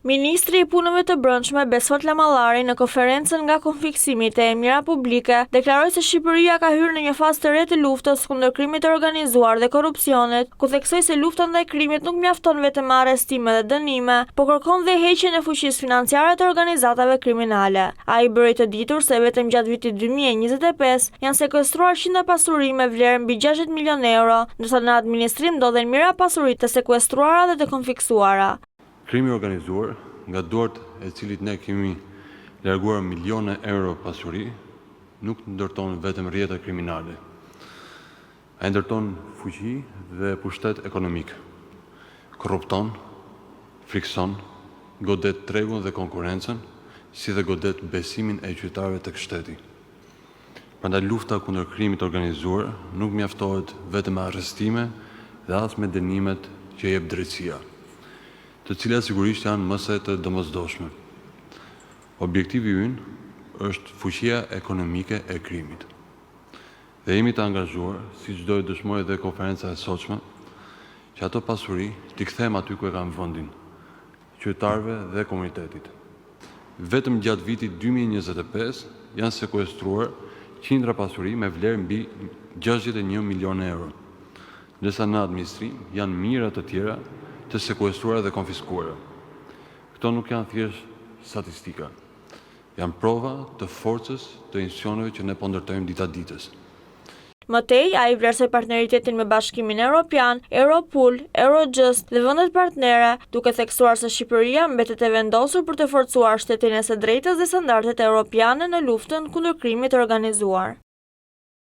Ministri i Punëve të Brendshme Besfat Lamallari në konferencën nga konfiksimi të emira publike deklaroi se Shqipëria ka hyrë në një fazë të re të luftës kundër krimit të organizuar dhe korrupsionit, ku theksoi se lufta ndaj krimit nuk mjafton vetëm me arrestime dhe dënime, por kërkon dhe heqjen e fuqisë financiare të organizatave kriminale. Ai bëri të ditur se vetëm gjatë vitit 2025 janë sekuestruar qindra pasuri me vlerë mbi 60 milionë euro, ndërsa në administrim ndodhen mijëra pasuri të sekuestruara dhe të konfiksuara. Krimi organizuar, nga duart e cilit ne kemi larguar milione euro pasuri, nuk ndërton vetëm rrjete kriminale. Ai ndërton fuqi dhe pushtet ekonomik. Korrupton, frikson, godet tregun dhe konkurrencën, si dhe godet besimin e qytetarëve tek shteti. Prandaj lufta kundër krimit organizuar nuk mjaftohet vetëm me arrestime dhe as me dënimet që jep drejtësia, të cilat sigurisht janë mëse të domosdoshme. Objektivi ynë është fuqia ekonomike e krimit. Dhe jemi të angazhuar, siç do të dëshmojë edhe konferenca e sotshme, që ato pasuri t'i kthejmë aty ku e kanë vendin, qytetarëve dhe komunitetit. Vetëm gjatë vitit 2025 janë sekuestruar qindra pasuri me vlerë mbi 61 milionë euro, ndërsa në administrim janë mijëra të tjera të sekuestruara dhe konfiskuara. Këto nuk janë thjesht statistika. Janë prova të forcës të institucioneve që ne po ndërtojmë dita ditës. Mëtej, ai vlerësoi partneritetin me Bashkimin Evropian, Europol, Eurojust dhe vendet partnere, duke theksuar se Shqipëria mbetet e vendosur për të forcuar shtetinë së drejtës dhe standardet europiane në luftën kundër krimit të organizuar.